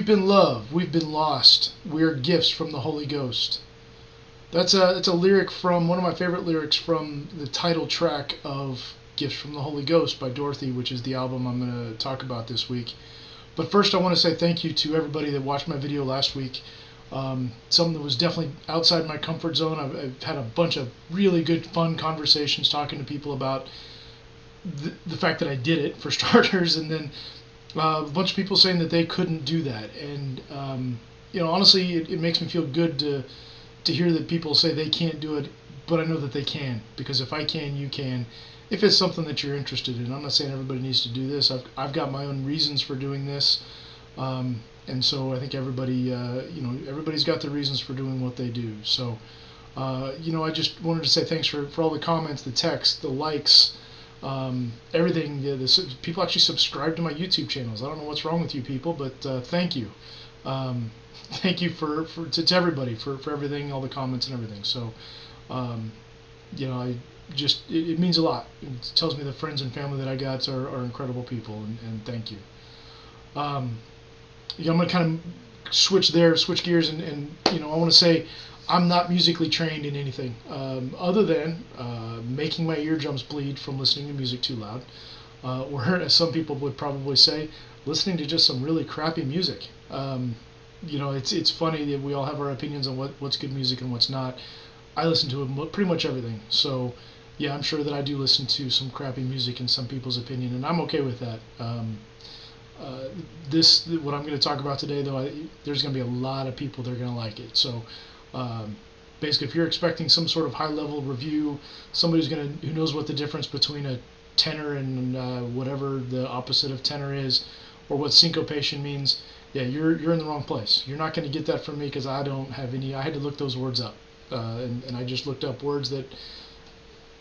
been loved, we've been lost. We're gifts from the Holy Ghost. It's a lyric from one of my favorite lyrics from the title track of Gifts from the Holy Ghost by Dorothy, which is the album I'm going to talk about this week. But first, I want to say thank you to everybody that watched my video last week. Something that was definitely outside my comfort zone. I've had a bunch of really good, fun conversations talking to people about the fact that I did it, for starters, and then a bunch of people saying that they couldn't do that. And, honestly, it makes me feel good to hear that people say they can't do it, but I know that they can, because if I can, you can. If it's something that you're interested in, I'm not saying everybody needs to do this. I've got my own reasons for doing this, and so I think everybody's got their reasons for doing what they do. So, I just wanted to say thanks for all the comments, the text, the likes, everything. People actually subscribe to my YouTube channels. I don't know what's wrong with you people, but thank you. Thank you to everybody for everything, all the comments and everything. So, it means a lot. It tells me the friends and family that I got are incredible people, and thank you. I'm going to kind of switch gears, and I want to say I'm not musically trained in anything other than making my eardrums bleed from listening to music too loud, or as some people would probably say, listening to just some really crappy music. It's funny that we all have our opinions on what's good music and what's not. I listen to pretty much everything. So, yeah, I'm sure that I do listen to some crappy music in some people's opinion, and I'm okay with that. What I'm going to talk about today, though, there's going to be a lot of people that are going to like it. So, basically, if you're expecting some sort of high-level review, somebody who knows what the difference between a tenor and whatever the opposite of tenor is, or what syncopation means, yeah, you're in the wrong place. You're not going to get that from me, because I don't have any. I had to look those words up, and I just looked up words that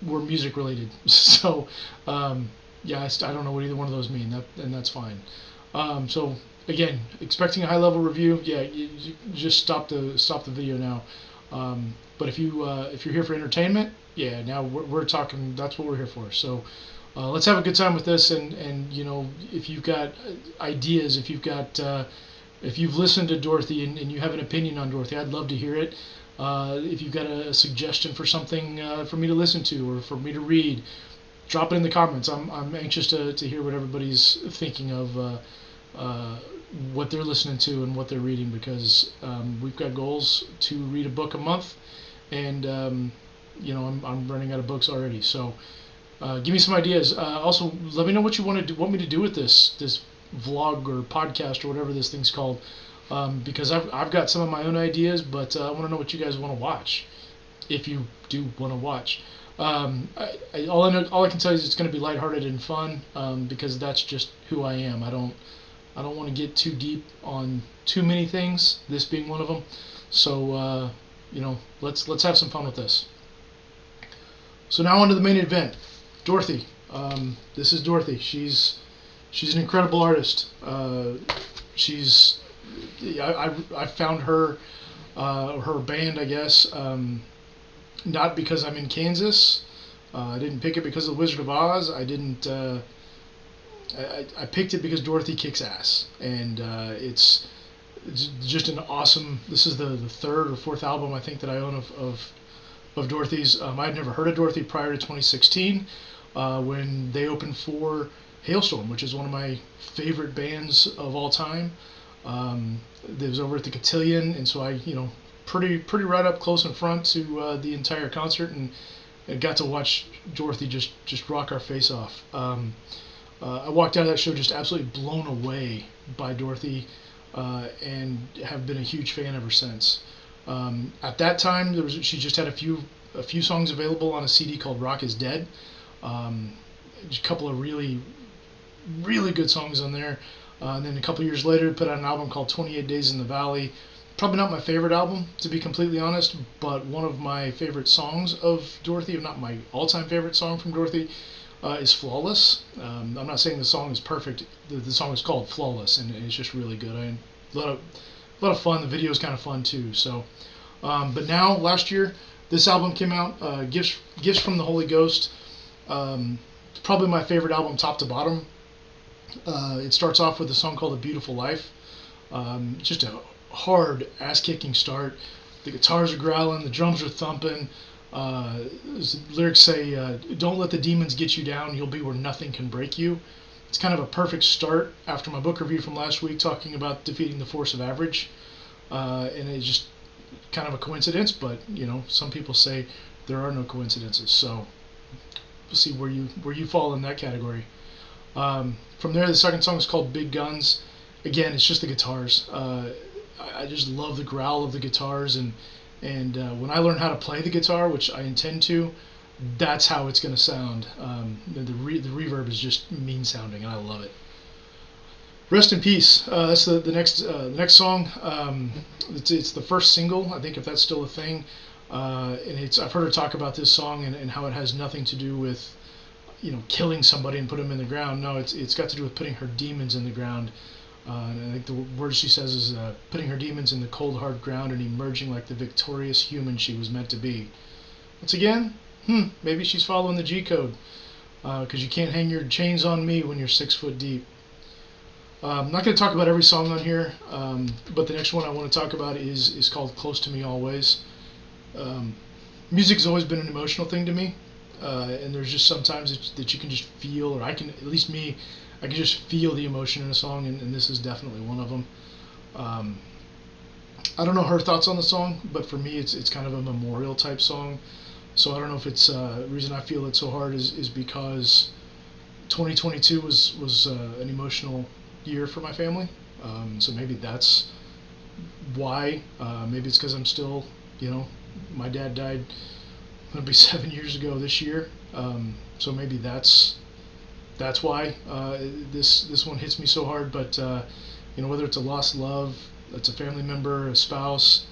were music related. So, I don't know what either one of those mean, and that's fine. So again, expecting a high level review, yeah, you just stop the video now. But if you're here for entertainment, yeah, now we're talking. That's what we're here for. So. Let's have a good time with this, and if you've got ideas, if you've listened to Dorothy and you have an opinion on Dorothy, I'd love to hear it. If you've got a suggestion for something for me to listen to or for me to read, drop it in the comments. I'm anxious to hear what everybody's thinking of, what they're listening to and what they're reading, because we've got goals to read a book a month, and I'm running out of books already. So. Give me some ideas. Also, let me know what you want me to do with this vlog or podcast or whatever this thing's called, because I've got some of my own ideas, but I want to know what you guys want to watch, if you do want to watch. All I can tell you is it's going to be lighthearted and fun, because that's just who I am. I don't want to get too deep on too many things, this being one of them. So let's have some fun with this. So now on to the main event. Dorothy. This is Dorothy. She's an incredible artist. I found her band, I guess, not because I'm in Kansas. I didn't pick it because of the Wizard of Oz. I picked it because Dorothy kicks ass, and it's just an awesome. This is the third or fourth album I think that I own of Dorothy's. I'd never heard of Dorothy prior to 2016. When they opened for Hailstorm, which is one of my favorite bands of all time. It was over at the Cotillion, and so I, pretty right up close in front to the entire concert, and got to watch Dorothy just rock our face off. I walked out of that show just absolutely blown away by Dorothy, and have been a huge fan ever since. At that time, she just had a few songs available on a CD called Rock is Dead. A couple of really, really good songs on there. And then a couple years later, put out an album called 28 Days in the Valley. Probably not my favorite album, to be completely honest, but one of my favorite songs of Dorothy, if not my all-time favorite song from Dorothy, is Flawless. I'm not saying the song is perfect. The song is called Flawless, and it's just really good. A lot of fun. The video is kind of fun too. So, but now last year, this album came out, Gifts from the Holy Ghost. Probably my favorite album, top to bottom. It starts off with a song called A Beautiful Life. Just a hard ass-kicking start. The guitars are growling, the drums are thumping. The lyrics say, "Don't let the demons get you down. You'll be where nothing can break you." It's kind of a perfect start after my book review from last week talking about defeating the force of average. And it's just kind of a coincidence, but some people say there are no coincidences. So we'll see where you fall in that category. From there, the second song is called Big Guns. Again, it's just the guitars. I just love the growl of the guitars, and when I learn how to play the guitar, which I intend to, that's how it's going to sound. The reverb is just mean sounding, and I love it. Rest in Peace. That's the next song. It's the first single, I think, if that's still a thing. And I've heard her talk about this song and how it has nothing to do with killing somebody and put them in the ground. No, it's got to do with putting her demons in the ground. And I think the word she says is putting her demons in the cold, hard ground and emerging like the victorious human she was meant to be. Once again, maybe she's following the G code, because you can't hang your chains on me when you're 6 foot deep. I'm not going to talk about every song on here, but the next one I want to talk about is called Close to Me Always. Music's always been an emotional thing to me, and there's just sometimes that you can just feel, or at least me, I can just feel the emotion in a song, and this is definitely one of them. I don't know her thoughts on the song, but for me it's kind of a memorial type song. So I don't know if it's the reason I feel it so hard is because 2022 was an emotional year for my family. So maybe that's why. Maybe it's because I'm still, my dad died, going to be 7 years ago this year. So maybe that's why this one hits me so hard. But whether it's a lost love, it's a family member, a spouse,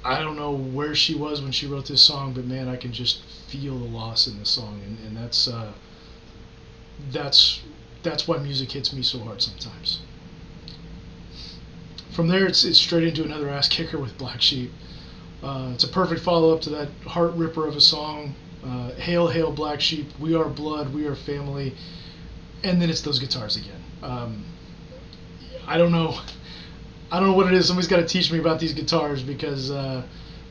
I don't know where she was when she wrote this song, but man, I can just feel the loss in this song, and that's why music hits me so hard sometimes. From there, it's straight into another ass kicker with Black Sheep. It's a perfect follow-up to that heart ripper of a song. Hail, hail, Black Sheep, we are blood, we are family. And then it's those guitars again. I don't know what it is. Somebody's got to teach me about these guitars, because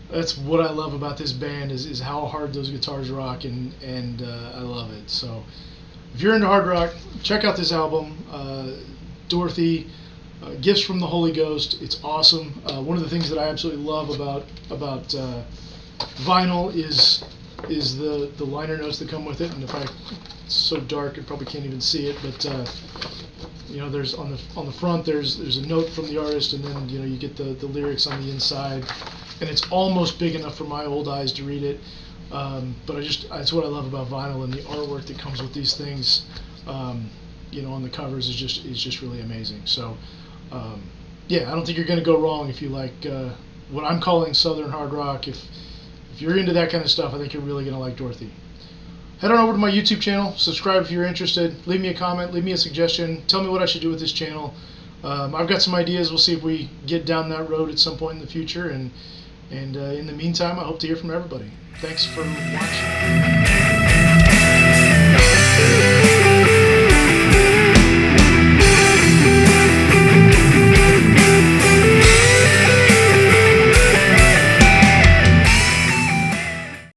that's what I love about this band is how hard those guitars rock, and I love it. So if you're into hard rock, check out this album, Dorothy, Gifts from the Holy Ghost. It's awesome. One of the things that I absolutely love about vinyl is the liner notes that come with it. And it's so dark, I probably can't even see it, but there's on the front there's a note from the artist, and then you get the lyrics on the inside, and it's almost big enough for my old eyes to read it. But that's what I love about vinyl, and the artwork that comes with these things, on the covers is just really amazing. So yeah, I don't think you're going to go wrong if you like what I'm calling Southern hard rock. If you're into that kind of stuff, I think you're really going to like Dorothy. Head on over to my YouTube channel, subscribe if you're interested, leave me a comment, leave me a suggestion, tell me what I should do with this channel. I've got some ideas. We'll see if we get down that road at some point in the future, and in the meantime, I hope to hear from everybody. Thanks for watching.